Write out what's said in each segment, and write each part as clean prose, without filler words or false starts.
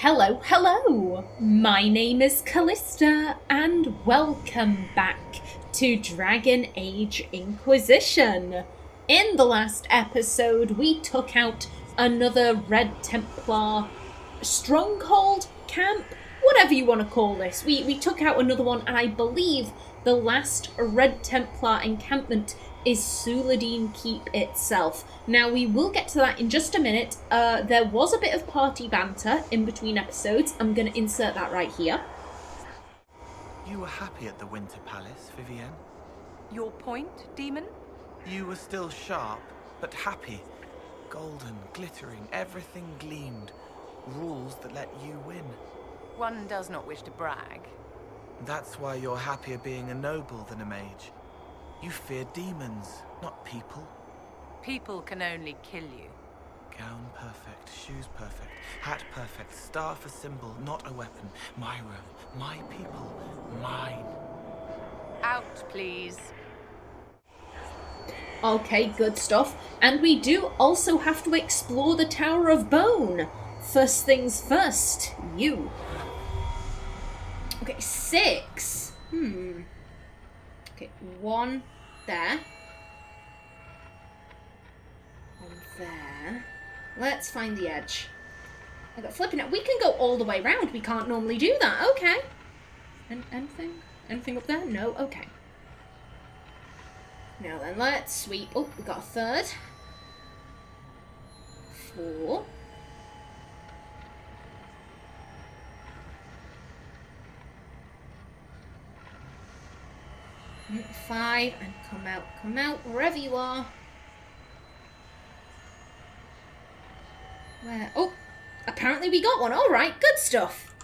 Hello, hello! My name is Callista, and welcome back to Dragon Age Inquisition. In the last episode, we took out another Red Templar stronghold, camp, whatever you want to call this. We took out another one, and I believe the last Red Templar encampment is Suledin Keep itself. Now, we will get to that in just a minute. There was a bit of party banter in between episodes. I'm going to insert that right here. You were happy at the Winter Palace, Vivienne? Your point, demon? You were still sharp, but happy. Golden, glittering, everything gleamed. Rules that let you win. One does not wish to brag. That's why you're happier being a noble than a mage. You fear demons, not people. People can only kill you. Gown perfect, shoes perfect, hat perfect, staff a symbol, not a weapon. My room, my people, mine. Out, please. Okay, good stuff. And we do also have to explore the Tower of Bone. First things first, you. Okay, 6. Okay, 1 there. 1 there. Let's find the edge. I got flipping it. We can go all the way around. We can't normally do that. Okay. Anything? Anything up there? No? Okay. Now then, let's sweep. Oh, we got a 3rd. 4. 5, and come out, wherever you are. Where? Oh, apparently we got one. All right, good stuff.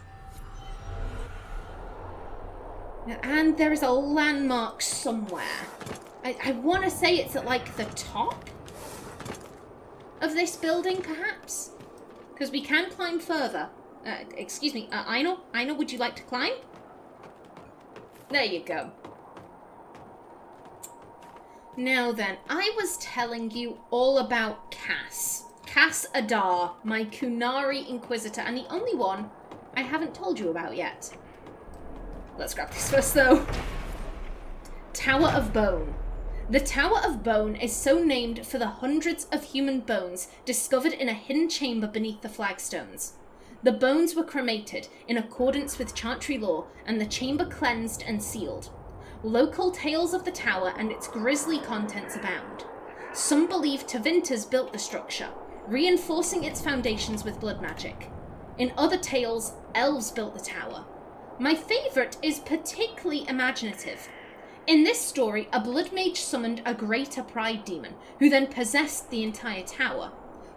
And there is a landmark somewhere. I want to say it's at, like, the top of this building, perhaps? Because we can climb further. Excuse me, Aenor? Aenor, would you like to climb? There you go. Now then, I was telling you all about Cass. Cass Adar, my Qunari Inquisitor, and the only one I haven't told you about yet. Let's grab this first, though. Tower of Bone. The Tower of Bone is so named for the hundreds of human bones discovered in a hidden chamber beneath the flagstones. The bones were cremated in accordance with Chantry law, and the chamber cleansed and sealed. Local tales of the tower and its grisly contents abound. Some believe Tevinter's built the structure, reinforcing its foundations with blood magic. In other tales, elves built the tower. My favourite is particularly imaginative. In this story, a blood mage summoned a greater pride demon, who then possessed the entire tower.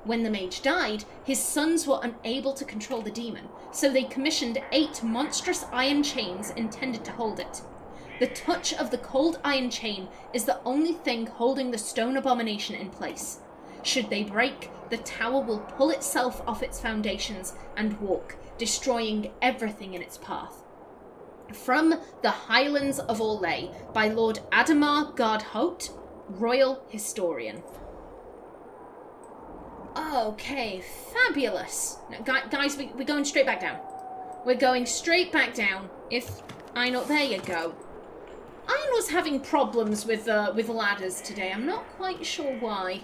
When the mage died, his sons were unable to control the demon, so they commissioned 8 monstrous iron chains intended to hold it. The touch of the cold iron chain is the only thing holding the stone abomination in place. Should they break, the tower will pull itself off its foundations and walk, destroying everything in its path. From the Highlands of Orlais, by Lord Adamar Gardhout, Royal Historian. Okay, fabulous. Now, guys, we're going straight back down. We're going straight back down. If I know, there you go. Aenor's having problems with ladders today. I'm not quite sure why.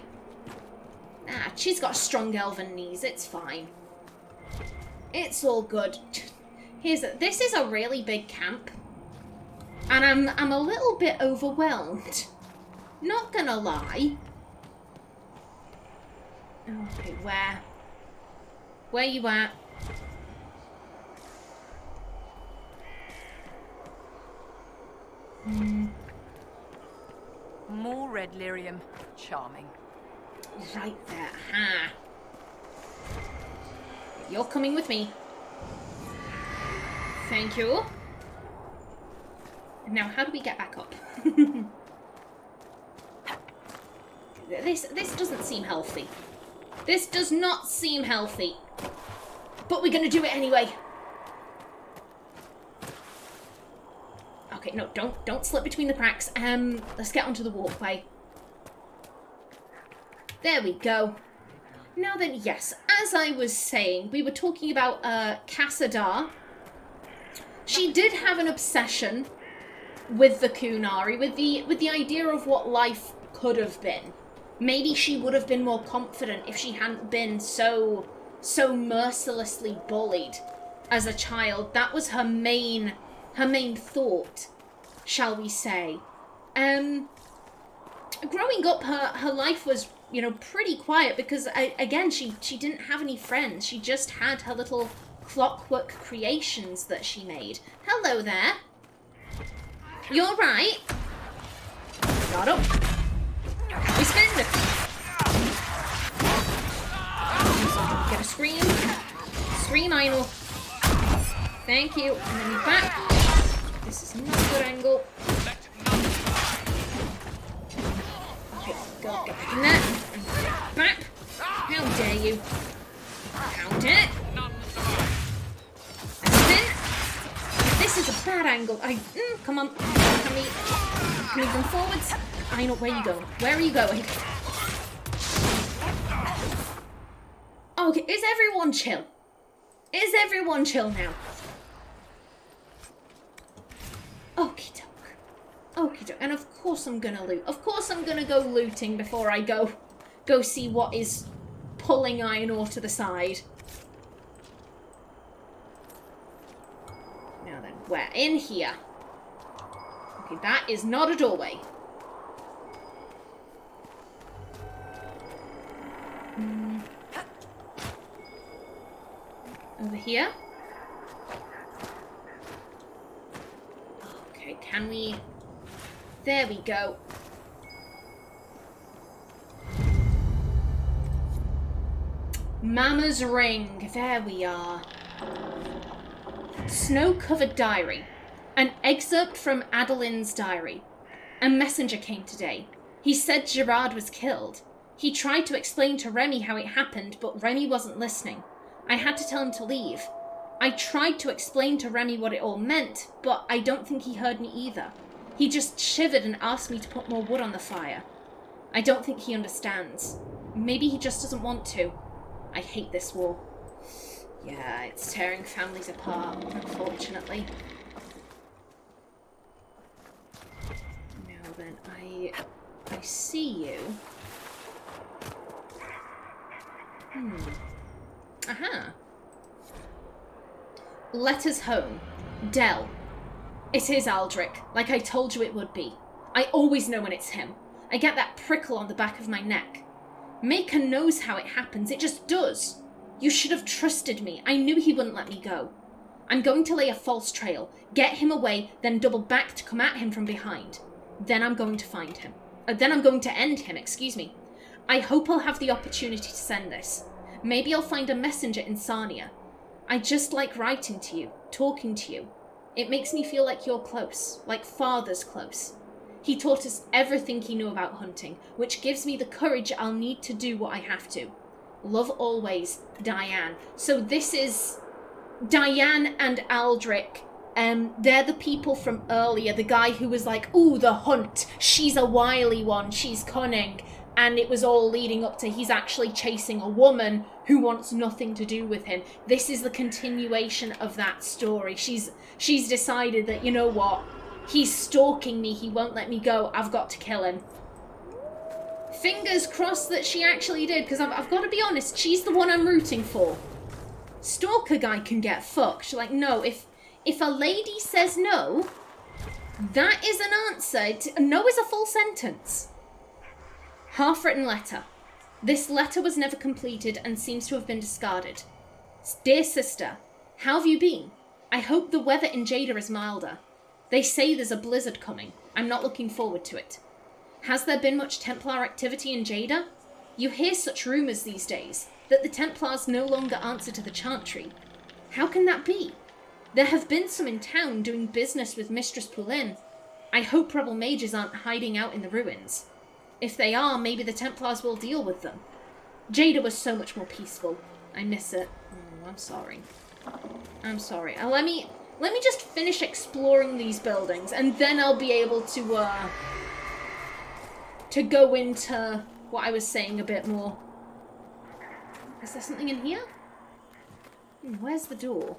She's got strong elven knees. It's fine. It's all good. This is a really big camp, and I'm a little bit overwhelmed. Not gonna lie. Okay, where you at? More red lyrium. Charming. Right there. Ha. You're coming with me. Thank you. Now, how do we get back up? This doesn't seem healthy. This does not seem healthy. But we're gonna do it anyway. Okay, no, don't slip between the cracks. Let's get onto the walkway. There we go. Now then, yes, as I was saying, we were talking about Attire. She did have an obsession with the Qunari, with the idea of what life could have been. Maybe she would have been more confident if she hadn't been so mercilessly bullied as a child. That was her main thought, shall we say. Growing up, her life was, you know, pretty quiet because, again, she didn't have any friends. She just had her little clockwork creations that she made. Hello there. You're right. Got up. We spend it. Get a scream. Scream, Aenor. Thank you. And then you back. This is not a good angle. Okay, go get back in there. And back. How dare you? How dare? This is a bad angle. Come on. Can we move them forwards? I know where you going. Where are you going? Okay, is everyone chill? Is everyone chill now? Okie doke. Okie doke. And of course I'm gonna loot. Of course I'm gonna go looting before I go see what is pulling Aenor to the side. Now then, we're in here. Okay, that is not a doorway. Over here. Okay, can we... There we go. Mama's ring. There we are. Snow-covered diary. An excerpt from Adeline's diary. A messenger came today. He said Gerard was killed. He tried to explain to Remy how it happened, but Remy wasn't listening. I had to tell him to leave. I tried to explain to Remy what it all meant, but I don't think he heard me either. He just shivered and asked me to put more wood on the fire. I don't think he understands. Maybe he just doesn't want to. I hate this war. Yeah, it's tearing families apart, unfortunately. Now then, I see you. Aha. Letters home. Dell. It is Aldrich, like I told you it would be. I always know when it's him. I get that prickle on the back of my neck. Maker knows how it happens, it just does. You should have trusted me. I knew he wouldn't let me go. I'm going to lay a false trail, get him away, then double back to come at him from behind. Then I'm going to find him. Then I'm going to end him, excuse me. I hope I'll have the opportunity to send this. Maybe I'll find a messenger in Sahrnia. I just like writing to you, talking to you. It makes me feel like you're close, like father's close. He taught us everything he knew about hunting, which gives me the courage I'll need to do what I have to. Love always, Diane. So this is Diane and Aldrich. They're the people from earlier, the guy who was like, ooh, the hunt, she's a wily one, she's cunning. And it was all leading up to he's actually chasing a woman who wants nothing to do with him. This is the continuation of that story. She's decided that, you know what, he's stalking me, he won't let me go, I've got to kill him. Fingers crossed that she actually did, because I've got to be honest, she's the one I'm rooting for. Stalker guy can get fucked. She's like, no, if a lady says no, that is an answer. No is a full sentence. Half-written letter. This letter was never completed and seems to have been discarded. Dear sister, how have you been? I hope the weather in Jada is milder. They say there's a blizzard coming. I'm not looking forward to it. Has there been much Templar activity in Jada? You hear such rumours these days, that the Templars no longer answer to the Chantry. How can that be? There have been some in town doing business with Mistress Poulin. I hope rebel mages aren't hiding out in the ruins. If they are, maybe the Templars will deal with them. Jada was so much more peaceful. I miss it. Oh, I'm sorry. I'm sorry. Let me just finish exploring these buildings, and then I'll be able to go into what I was saying a bit more. Is there something in here? Where's the door?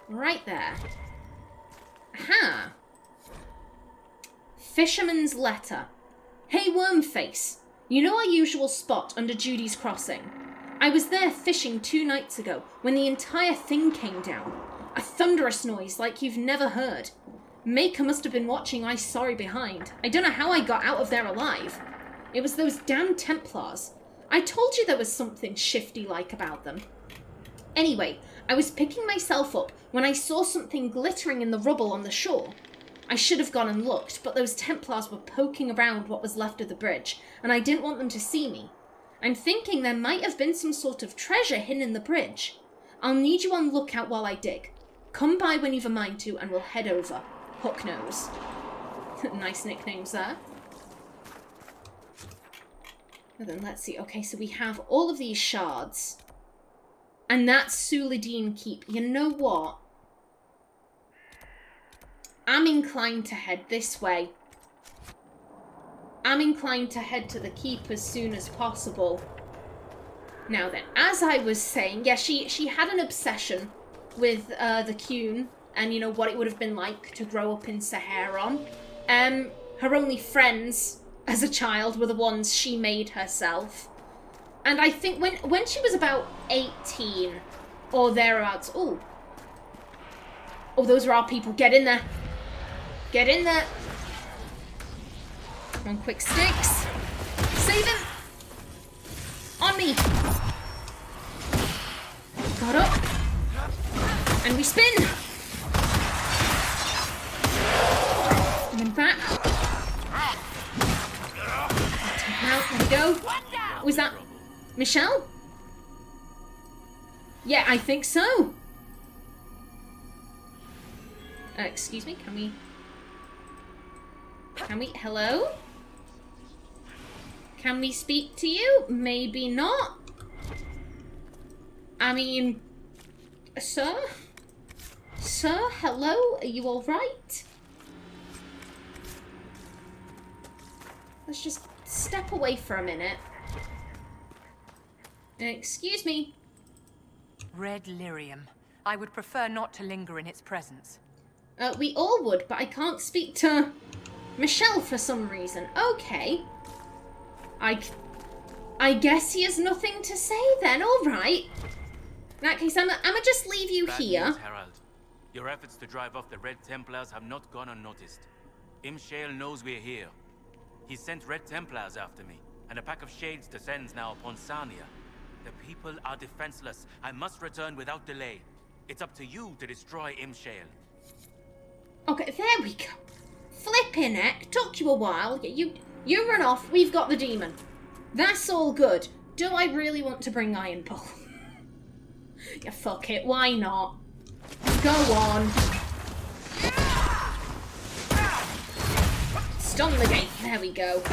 Right there. Aha! Fisherman's letter. Hey, Wormface. You know our usual spot under Judy's Crossing? I was there fishing 2 nights ago when the entire thing came down. A thunderous noise like you've never heard. Maker must have been watching I Sorry behind. I don't know how I got out of there alive. It was those damn Templars. I told you there was something shifty-like about them. Anyway, I was picking myself up when I saw something glittering in the rubble on the shore. I should have gone and looked, but those Templars were poking around what was left of the bridge, and I didn't want them to see me. I'm thinking there might have been some sort of treasure hidden in the bridge. I'll need you on lookout while I dig. Come by when you've a mind to, and we'll head over. Hooknose. Nice nicknames there. And then let's see. Okay, so we have all of these shards. And that's Suledin Keep. You know what? I'm inclined to head this way. I'm inclined to head to the keep as soon as possible. Now then, as I was saying, yeah, she had an obsession with the Qun and, you know, what it would have been like to grow up in Sahrnia. Her only friends as a child were the ones she made herself. And I think when she was about 18 or thereabouts... Oh, those are our people. Get in there. Get in there. Come on, quick sticks. Save him. On me. Got up. And we spin. And then back. Take him out. There we go. Was that Michel? Yeah, I think so. Excuse me, can we... Hello? Can we speak to you? Maybe not. I mean... Sir? Sir, hello? Are you alright? Let's just step away for a minute. Excuse me. Red lyrium. I would prefer not to linger in its presence. We all would, but I can't speak to Michel for some reason. Okay. I guess he has nothing to say then, alright. In that case, I'ma just leave you here. News, Herald. Your efforts to drive off the Red Templars have not gone unnoticed. Imshael knows we're here. He sent Red Templars after me, and a pack of shades descends now upon Sahrnia. The people are defenseless. I must return without delay. It's up to you to destroy Imshael. Okay, there we go. Flippin' heck, took you a while. You run off, we've got the demon. That's all good. Do I really want to bring Iron Bull? Yeah, fuck it, why not? Go on. Stun the gate, there we go.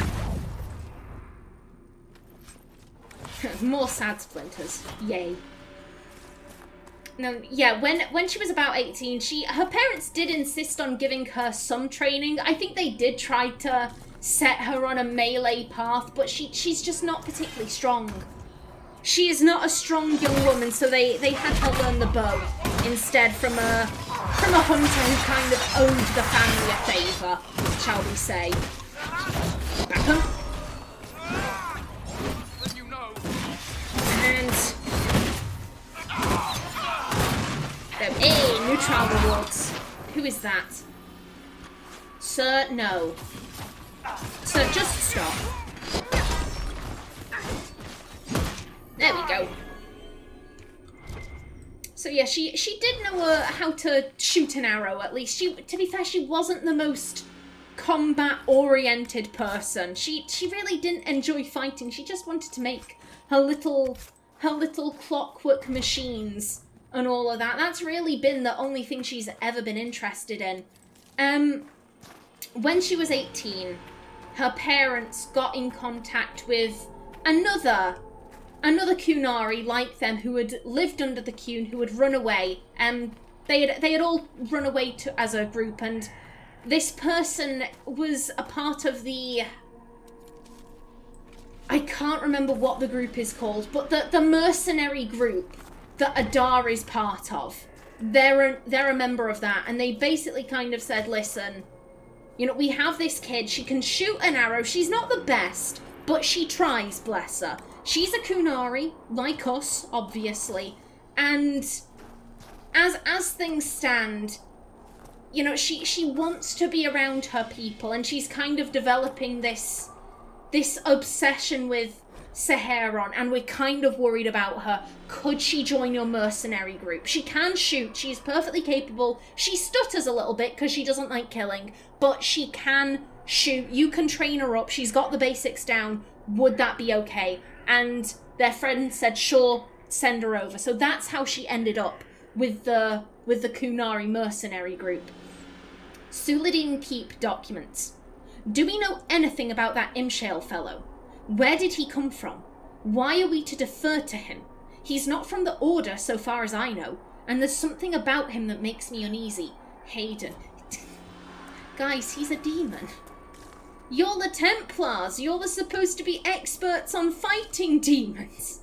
More sad splinters, yay. No, yeah, when she was about 18, her parents did insist on giving her some training. I think they did try to set her on a melee path, but she's just not particularly strong. She is not a strong young woman, so they had her learn the bow instead from a hunter who kind of owed the family a favour, shall we say. Back up. And hey, new trial rewards. Who is that? Sir, no. Sir, just stop. There we go. So yeah, she did know how to shoot an arrow, at least. To be fair, she wasn't the most combat-oriented person. She really didn't enjoy fighting. She just wanted to make her little clockwork machines and all of that. That's really been the only thing she's ever been interested in. When she was 18, her parents got in contact with another Qunari like them who had lived under the Qun, who had run away. They had all run away as a group, and this person was a part of the I can't remember what the group is called, but the mercenary group that Attire is part of, they're a member of that, and they basically kind of said, listen, you know, we have this kid, she can shoot an arrow, she's not the best, but she tries, bless her. She's a Qunari, like us, obviously, and as things stand, you know, she wants to be around her people, and she's kind of developing this obsession with Sahrnia, and we're kind of worried about her. Could she join your mercenary group? She can shoot, she's perfectly capable. She stutters a little bit because she doesn't like killing, but she can shoot. You can train her up, she's got the basics down. Would that be okay? And their friend said, sure, send her over. So that's how she ended up with the Qunari mercenary group. Suledin Keep documents. Do we know anything about that Imshael fellow? Where did he come from? Why are we to defer to him? He's not from the Order, so far as I know, and there's something about him that makes me uneasy. Hayden. Guys, he's a demon. You're the Templars. You're supposed to be experts on fighting demons.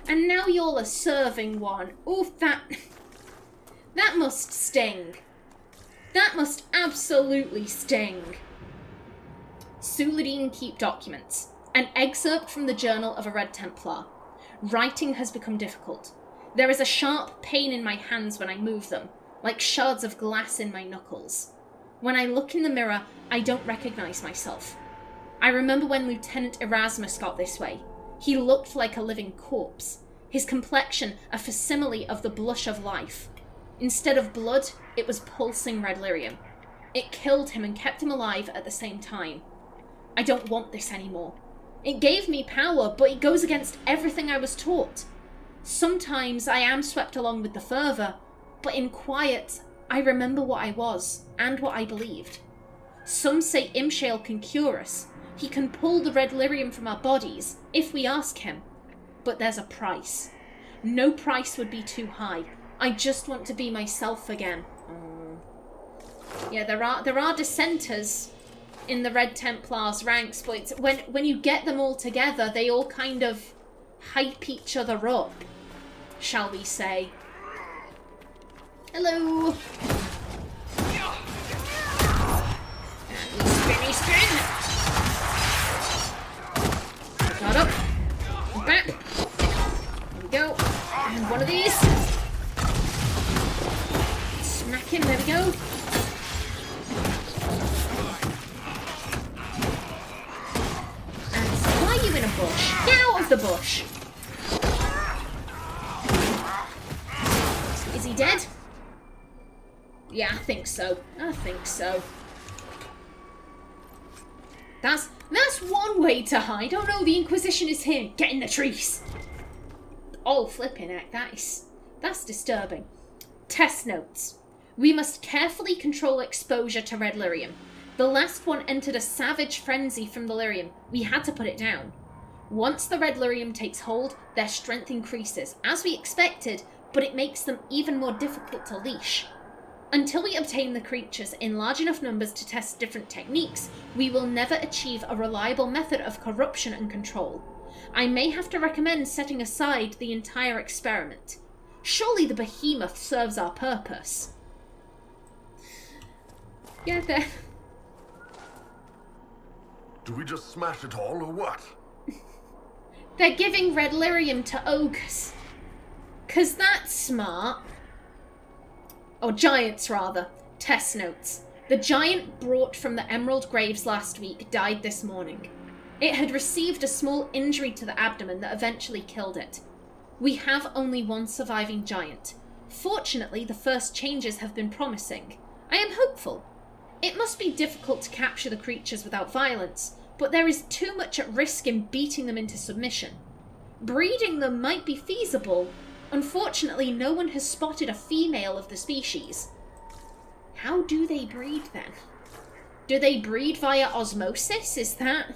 And now you're a serving one. Oof, that must sting. That must absolutely sting. Suledin Keep documents. An excerpt from the journal of a Red Templar. Writing has become difficult. There is a sharp pain in my hands when I move them, like shards of glass in my knuckles. When I look in the mirror, I don't recognize myself. I remember when Lieutenant Erasmus got this way. He looked like a living corpse. His complexion a facsimile of the blush of life. Instead of blood, it was pulsing red lyrium. It killed him and kept him alive at the same time. I don't want this anymore. It gave me power, but it goes against everything I was taught. Sometimes I am swept along with the fervour, but in quiet, I remember what I was, and what I believed. Some say Imshael can cure us. He can pull the red lyrium from our bodies, if we ask him. But there's a price. No price would be too high. I just want to be myself again. Yeah, there are dissenters in the Red Templars ranks, but it's when you get them all together, they all kind of hype each other up, shall we say. Hello! And spinny spin! Got up. Back. There we go. And one of these. Smack him, there we go. You in a bush. Get out of the bush. Is he dead? Yeah, I think so. I think so. That's one way to hide. Oh no, the Inquisition is here. Get in the trees. Oh, flipping heck. That's disturbing. Test notes. We must carefully control exposure to red lyrium. The last one entered a savage frenzy from the lyrium. We had to put it down. Once the red lyrium takes hold, their strength increases, as we expected, but it makes them even more difficult to leash. Until we obtain the creatures in large enough numbers to test different techniques, we will never achieve a reliable method of corruption and control. I may have to recommend setting aside the entire experiment. Surely the behemoth serves our purpose. Yeah, there. Do we just smash it all, or what? They're giving red lyrium to ogres. 'Cause that's smart. Or giants, rather. Test notes. The giant brought from the Emerald Graves last week died this morning. It had received a small injury to the abdomen that eventually killed it. We have only one surviving giant. Fortunately, the first changes have been promising. I am hopeful. It must be difficult to capture the creatures without violence, but there is too much at risk in beating them into submission. Breeding them might be feasible. Unfortunately, no one has spotted a female of the species. How do they breed then? Do they breed via osmosis? Is that...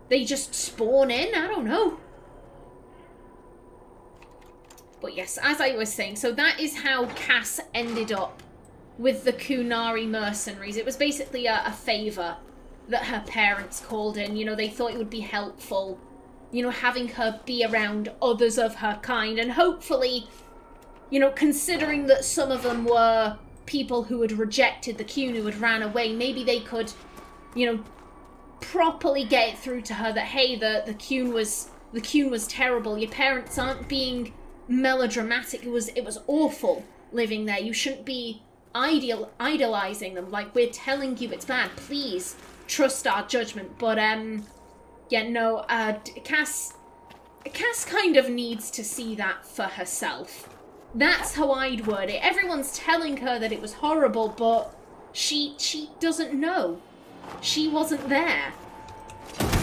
they just spawn in? I don't know. But yes, as I was saying, so that is how Cass ended up with the Qunari mercenaries. It was basically a favour that her parents called in. You know, they thought it would be helpful, you know, having her be around others of her kind, and hopefully, you know, considering that some of them were people who had rejected the Qun, who had ran away, maybe they could, you know, properly get it through to her that, hey, the Qun was terrible. Your parents aren't being melodramatic. It was awful living there. You shouldn't be idolizing them. Like, we're telling you it's bad. Please trust our judgment. But yeah, no. Cass kind of needs to see that for herself. That's how I'd word it. Everyone's telling her that it was horrible, but she doesn't know. She wasn't there.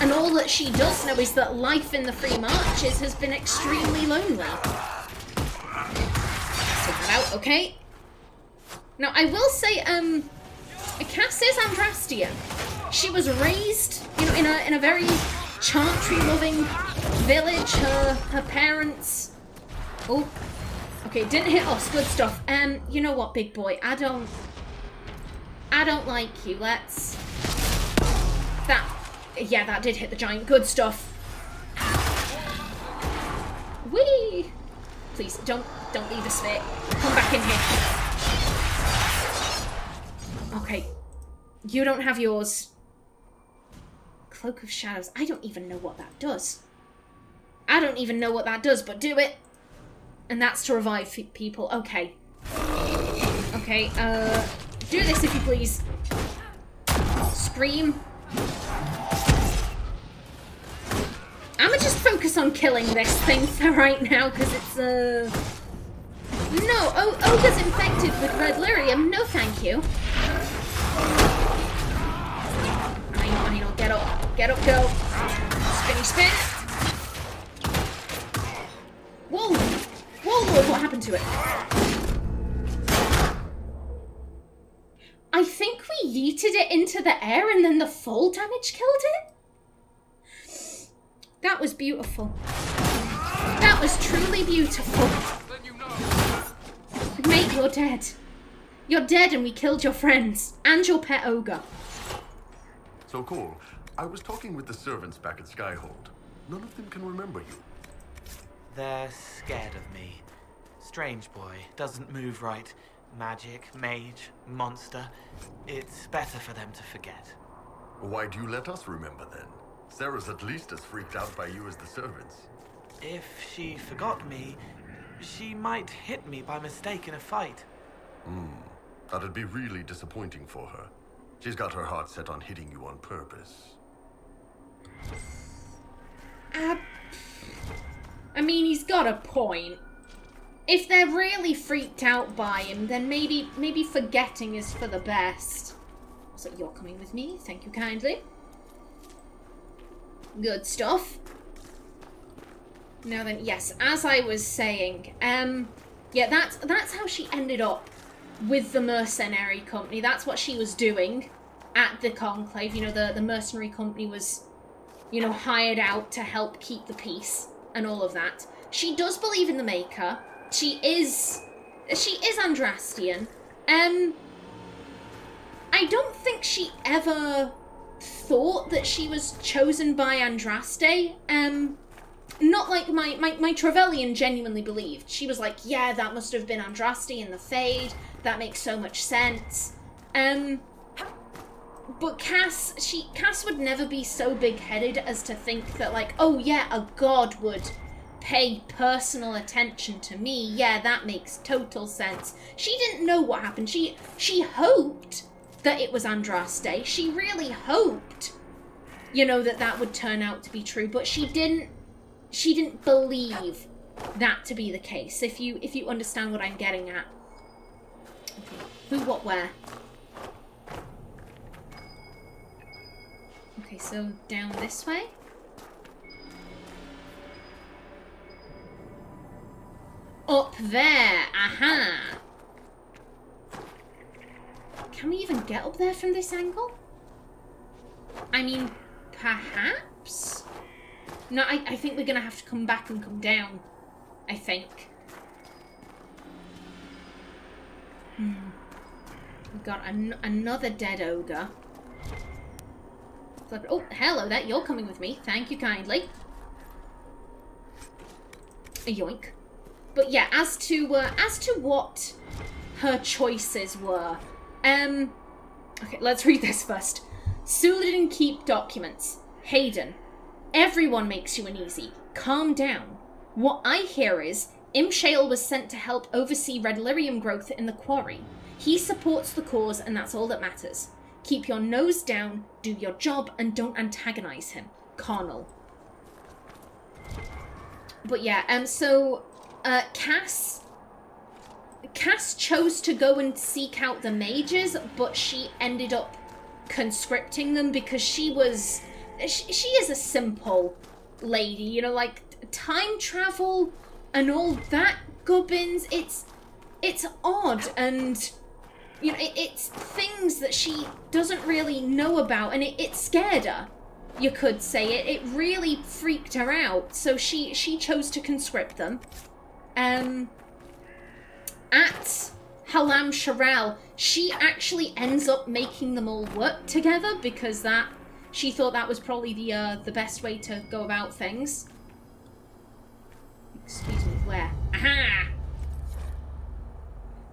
And all that she does know is that life in the Free Marches has been extremely lonely. Take that out, okay? Now, I will say, Cass is Andrastian. She was raised, you know, in a very chantry-loving village. Her parents... Oh, okay, didn't hit us. Good stuff. You know what, big boy? I don't like you. Let's... Yeah, that did hit the giant. Good stuff. Whee! Please, don't leave the sphere. Come back in here. Okay. You don't have yours. Cloak of Shadows. I don't even know what that does. I don't even know what that does, but do it. And that's to revive people. Okay. Okay, do this if you please. Scream. I'ma just focus on killing this thing for right now, because it's, No, Ogre's infected with red lyrium. No, thank you. I know. Get up. Get up, go. Spinny spin. Whoa. Whoa, what happened to it? I think we yeeted it into the air and then the fall damage killed it? That was beautiful. That was truly beautiful. Mate, you're dead. You're dead and we killed your friends. And your pet ogre. So cool. I was talking with the servants back at Skyhold. None of them can remember you. They're scared of me. Strange boy, doesn't move right. Magic, mage, monster. It's better for them to forget. Why do you let us remember then? Sarah's at least as freaked out by you as the servants. If she forgot me, she might hit me by mistake in a fight. That'd be really disappointing for her. She's got her heart set on hitting you on purpose. I mean, he's got a point. If they're really freaked out by him, then maybe forgetting is for the best. So you're coming with me, thank you kindly. Good stuff. Now then, yes, as I was saying, yeah, that's how she ended up with the mercenary company. That's what she was doing at the Conclave. You know, the mercenary company was, you know, hired out to help keep the peace and all of that. She does believe in the Maker. She is Andrastian. I don't think she ever thought that she was chosen by Andraste. Not like my Trevelyan genuinely believed. She was like, yeah, that must have been Andraste in the Fade. That makes so much sense. But Cass would never be so big-headed as to think that, like, oh yeah, a god would pay personal attention to me. Yeah, that makes total sense. She didn't know what happened. She hoped that it was Andraste. She really hoped, you know, that would turn out to be true, but she didn't believe that to be the case, if you understand what I'm getting at. Okay. Who, what, where? Okay, so down this way? Up there! Aha! Can we even get up there from this angle? I mean, perhaps? No, I think we're gonna have to come back and come down. I think. We've got another dead ogre. Oh, hello there. You're coming with me. Thank you kindly. A yoink. But yeah, as to what her choices were. Okay, let's read this first. Suledin Keep documents. Hayden. Everyone makes you uneasy. Calm down. What I hear is Imshael was sent to help oversee red lyrium growth in the quarry. He supports the cause, and that's all that matters. Keep your nose down, do your job, and don't antagonize him. Carnal. But yeah, Cass chose to go and seek out the mages, but she ended up conscripting them because she is a simple lady, you know, like time travel and all that gubbins. It's odd, and you know, it's things that she doesn't really know about, and it scared her, you could say. It really freaked her out, so she chose to conscript them. At Halam Sharel, she actually ends up making them all work together because she thought that was probably the best way to go about things. Excuse me, where? Aha!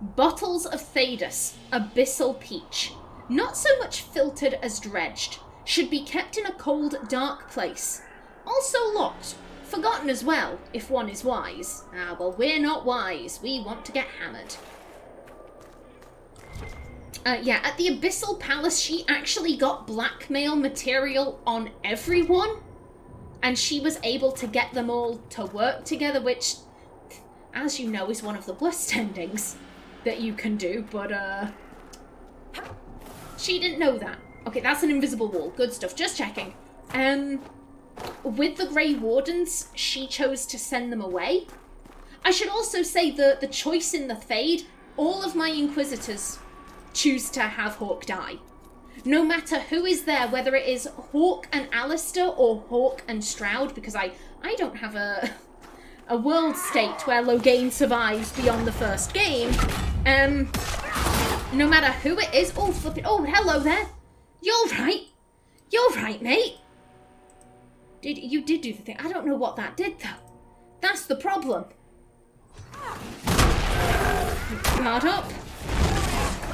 Bottles of Thadus, Abyssal Peach. Not so much filtered as dredged. Should be kept in a cold, dark place. Also locked. Forgotten as well, if one is wise. Ah, well, we're not wise. We want to get hammered. Yeah, at the Abyssal Palace, she actually got blackmail material on everyone. And she was able to get them all to work together, which, as you know, is one of the worst endings that you can do, but, she didn't know that. Okay, that's an invisible wall. Good stuff. Just checking. With the Grey Wardens, she chose to send them away. I should also say the choice in the Fade, all of my Inquisitors choose to have Hawk die. No matter who is there, whether it is Hawk and Alistair or Hawk and Stroud, because I don't have a world state where Loghain survives beyond the first game. No matter who it is. Oh, flip it. Oh, hello there. You're right. You're right, mate. You did do the thing. I don't know what that did, though. That's the problem. Guard up.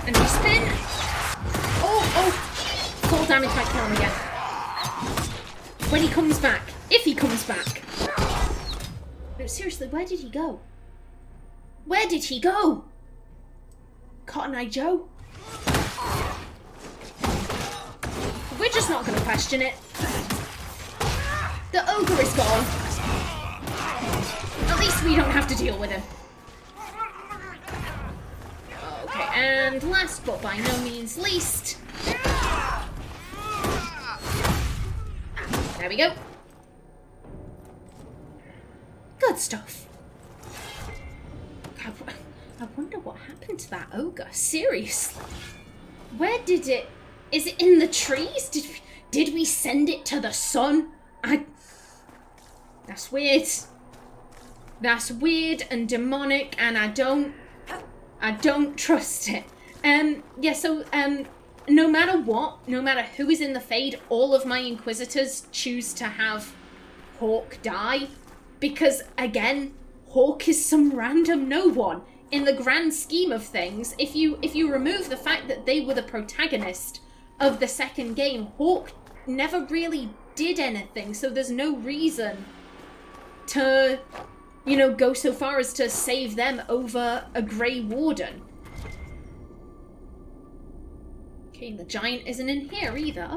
And we spin. Oh. Full damage might kill him again. When he comes back. If he comes back. No, seriously, where did he go? Where did he go? Cotton Eye Joe? We're just not going to question it. The ogre is gone. At least we don't have to deal with him. Okay, and last but by no means least. There we go. Good stuff. I wonder what happened to that ogre. Seriously. Where did it... Is it in the trees? Did we send it to the sun? That's weird. That's weird and demonic, and I don't trust it. Yeah, so, no matter what, no matter who is in the Fade, all of my Inquisitors choose to have Hawk die. Because, again, Hawk is some random no one. In the grand scheme of things, if you remove the fact that they were the protagonist of the second game, Hawk never really did anything, so there's no reason to, you know, go so far as to save them over a Grey Warden. Okay, the giant isn't in here either.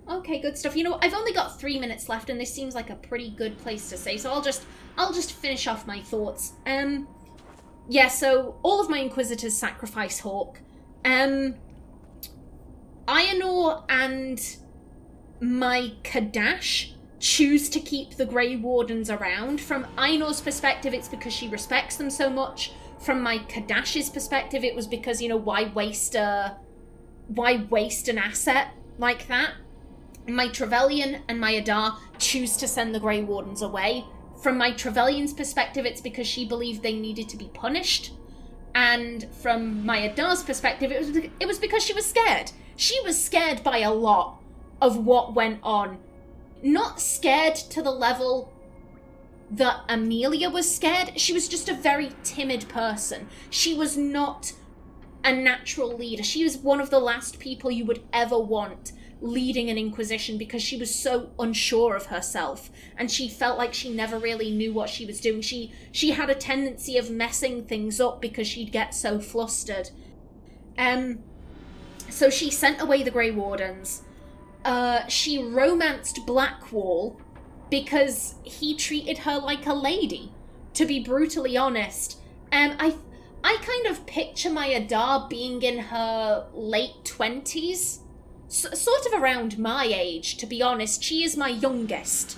Okay, good stuff. You know, I've only got 3 minutes left, and this seems like a pretty good place to save, so I'll just finish off my thoughts. Yeah, so all of my Inquisitors sacrifice Hawk. Aenor and my Kadash choose to keep the Grey Wardens around. From Aenor's perspective, it's because she respects them so much. From my Kadash's perspective, it was because, you know, why waste an asset like that? My Trevelyan and my Adar choose to send the Grey Wardens away. From my Trevelyan's perspective, it's because she believed they needed to be punished. And from my Adar's perspective, it was because she was scared. She was scared by a lot of what went on. Not scared to the level that Amelia was scared. She was just a very timid person. She was not a natural leader. She was one of the last people you would ever want leading an Inquisition because she was so unsure of herself and she felt like she never really knew what she was doing. She had a tendency of messing things up because she'd get so flustered. So she sent away the Grey Wardens. She romanced Blackwall because he treated her like a lady, to be brutally honest. I kind of picture my Attire being in her late 20s. Sort of around my age, to be honest. She is my youngest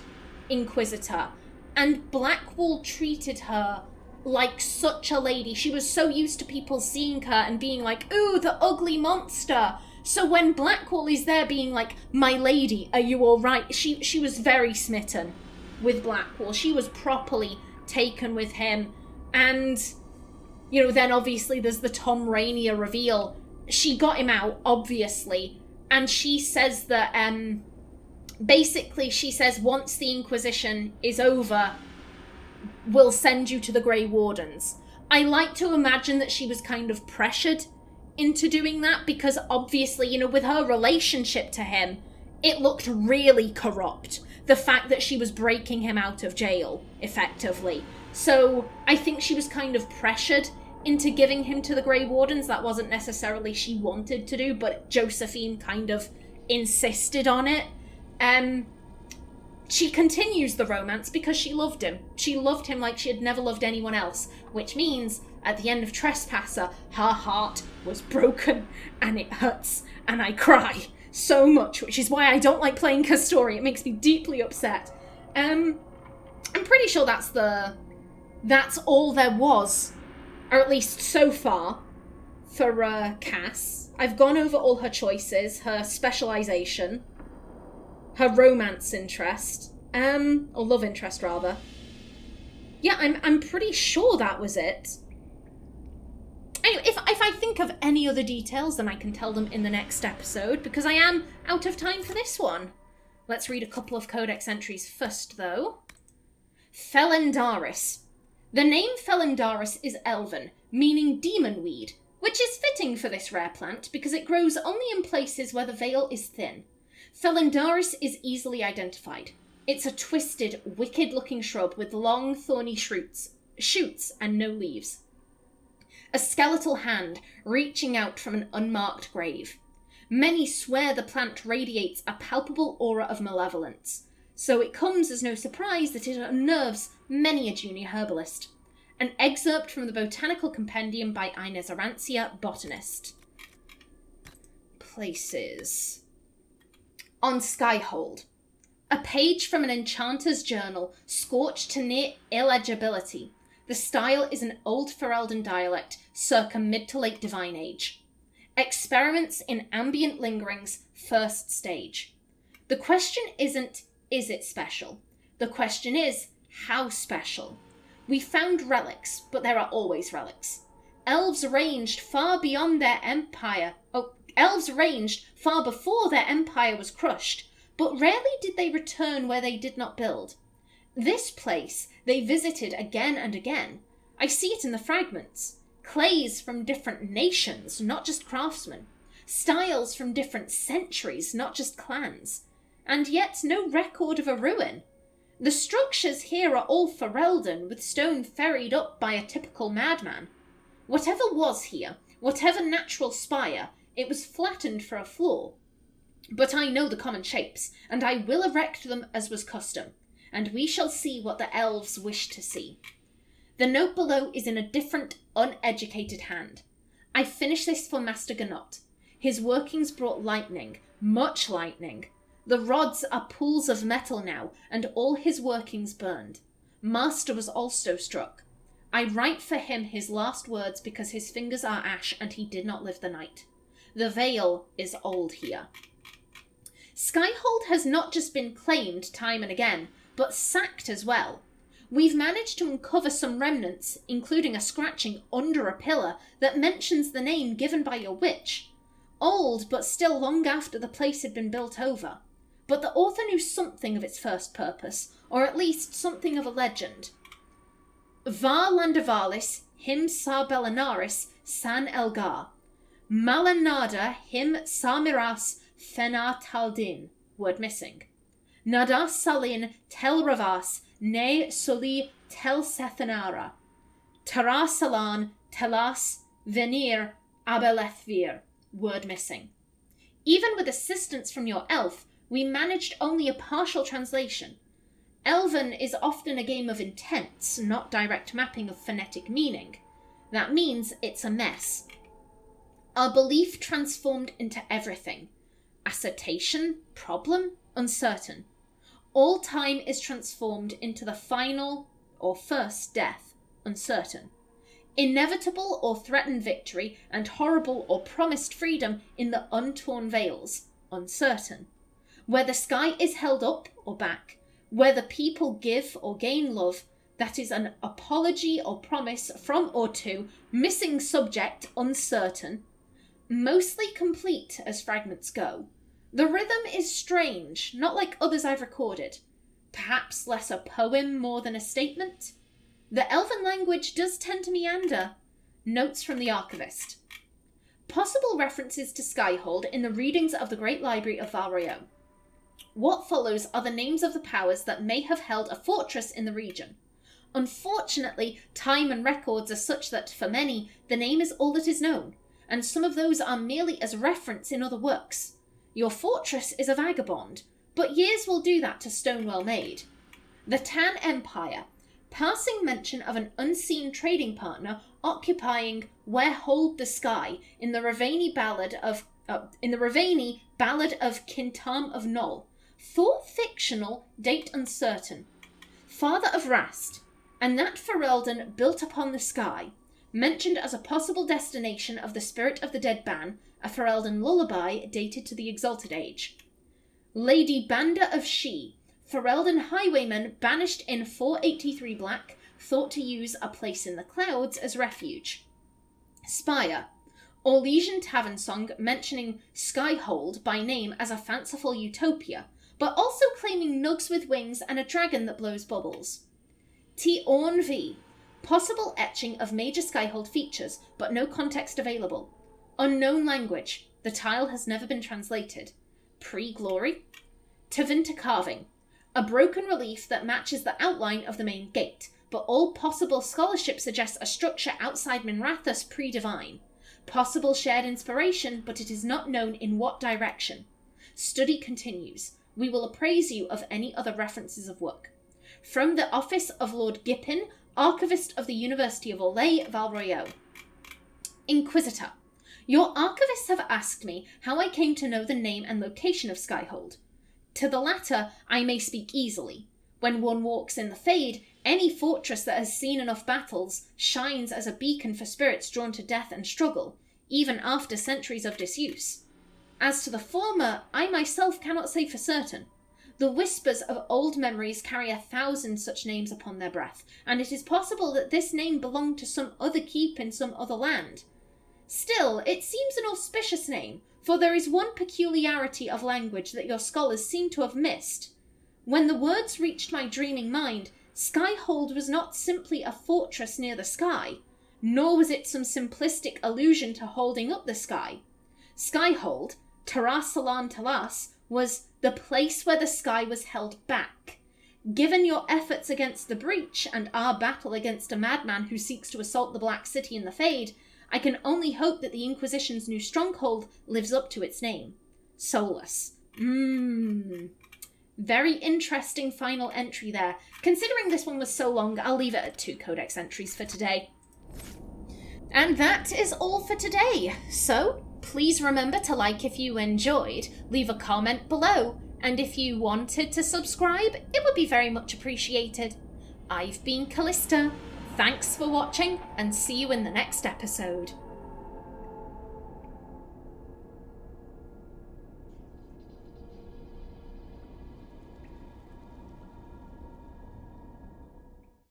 Inquisitor. And Blackwall treated her like such a lady. She was so used to people seeing her and being like, ooh, the ugly monster. So when Blackwall is there being like, my lady, are you all right? She was very smitten with Blackwall. She was properly taken with him. And, you know, then obviously there's the Tom Rainier reveal. She got him out, obviously. And she says that, basically she says once the Inquisition is over, we'll send you to the Grey Wardens. I like to imagine that she was kind of pressured into doing that because obviously, you know, with her relationship to him, it looked really corrupt. The fact that she was breaking him out of jail, effectively. So I think she was kind of pressured into giving him to the Grey Wardens. That wasn't necessarily she wanted to do, but Josephine kind of insisted on it. She continues the romance because she loved him. She loved him like she had never loved anyone else, which means at the end of Trespasser, her heart was broken and it hurts and I cry so much, which is why I don't like playing her story. It makes me deeply upset. I'm pretty sure that's all there was, or at least so far, for Cass. I've gone over all her choices, her specialization, her romance interest, or love interest rather. Yeah, I'm pretty sure that was it. Anyway, if I think of any other details, then I can tell them in the next episode, because I am out of time for this one. Let's read a couple of codex entries first, though. Felendaris. The name Felendaris is Elven, meaning demon weed, which is fitting for this rare plant because it grows only in places where the veil is thin. Felendaris is easily identified. It's a twisted, wicked-looking shrub with long, thorny shoots and no leaves. A skeletal hand reaching out from an unmarked grave. Many swear the plant radiates a palpable aura of malevolence, so it comes as no surprise that it unnerves many a junior herbalist. An excerpt from the Botanical Compendium by Inez Arancia, botanist. Places. On Skyhold. A page from an enchanter's journal, scorched to near illegibility. The style is an Old Ferelden dialect, circa mid to late Divine Age. Experiments in ambient lingerings, first stage. The question isn't, is it special? The question is, how special? We found relics, but there are always relics. Elves ranged far beyond their empire. Elves ranged far before their empire was crushed, but rarely did they return where they did not build. This place they visited again and again. I see it in the fragments. Clays from different nations, not just craftsmen. Styles from different centuries, not just clans. And yet no record of a ruin. The structures here are all Ferelden, with stone ferried up by a typical madman. Whatever was here, whatever natural spire, it was flattened for a floor. But I know the common shapes, and I will erect them as was custom, and we shall see what the elves wish to see. The note below is in a different, uneducated hand. I finished this for Master Ganot. His workings brought lightning, much lightning. The rods are pools of metal now, and all his workings burned. Master was also struck. I write for him his last words because his fingers are ash and he did not live the night. The veil is old here. Skyhold has not just been claimed time and again, but sacked as well. We've managed to uncover some remnants, including a scratching under a pillar that mentions the name given by a witch. Old, but still long after the place had been built over. but the author knew something of its first purpose, or at least something of a legend. Var Landavalis him Sar Bellanaris San Elgar, Malanada him Samiras Fenar Taldin, word missing. Nadas Salin Tel Ravas Ne Soli Tel Sethanara, Taras Salan Telas Venir Abelethvir, word missing. Even with assistance from your elf, we managed only a partial translation. Elven is often a game of intents, not direct mapping of phonetic meaning. That means it's a mess. Our belief transformed into everything. Assertion, problem, uncertain. All time is transformed into the final or first death, uncertain. Inevitable or threatened victory and horrible or promised freedom in the untorn veils, uncertain. Where the sky is held up or back, where the people give or gain love, that is an apology or promise from or to, missing subject, uncertain. Mostly complete as fragments go. The rhythm is strange, not like others I've recorded. Perhaps less a poem more than a statement. The Elven language does tend to meander. Notes from the archivist. Possible references to Skyhold in the readings of the Great Library of Val Royeaux. What follows are the names of the powers that may have held a fortress in the region. Unfortunately, time and records are such that, for many, the name is all that is known, and some of those are merely as reference in other works. Your fortress is a vagabond, but years will do that to stone well made. The Tan Empire. Passing mention of an unseen trading partner occupying where hold the sky in the Ravani ballad of Kintam of Knoll. Thought fictional, date uncertain. Father of Rast, and that Ferelden built upon the sky, mentioned as a possible destination of the Spirit of the Dead Ban, a Ferelden lullaby dated to the Exalted Age. Lady Banda of She, Ferelden highwayman banished in 483 Black, thought to use a place in the clouds as refuge. Spire, Orlesian tavern song mentioning Skyhold by name as a fanciful utopia, but also claiming nugs with wings and a dragon that blows bubbles. T-Orn V, possible etching of major Skyhold features, but no context available. Unknown language, the tile has never been translated. Pre-glory. Tavinta carving, a broken relief that matches the outline of the main gate, but all possible scholarship suggests a structure outside Minrathous pre-divine. Possible shared inspiration, but it is not known in what direction. Study continues. We will appraise you of any other references of work. From the office of Lord Gippin, Archivist of the University of Orlais, Val Royeaux. Inquisitor. Your archivists have asked me how I came to know the name and location of Skyhold. To the latter, I may speak easily. When one walks in the Fade, any fortress that has seen enough battles shines as a beacon for spirits drawn to death and struggle, even after centuries of disuse. As to the former, I myself cannot say for certain. The whispers of old memories carry 1,000 such names upon their breath, and it is possible that this name belonged to some other keep in some other land. Still, it seems an auspicious name, for there is one peculiarity of language that your scholars seem to have missed. When the words reached my dreaming mind, Skyhold was not simply a fortress near the sky, nor was it some simplistic allusion to holding up the sky. Skyhold, Tarasalan Talas, was the place where the sky was held back. Given your efforts against the breach and our battle against a madman who seeks to assault the Black City in the Fade, I can only hope that the Inquisition's new stronghold lives up to its name. Solus. Very interesting final entry there. Considering this one was so long, I'll leave it at 2 codex entries for today. And that is all for today. So, please remember to like if you enjoyed, leave a comment below, and if you wanted to subscribe, it would be very much appreciated. I've been Callista. Thanks for watching, and see you in the next episode.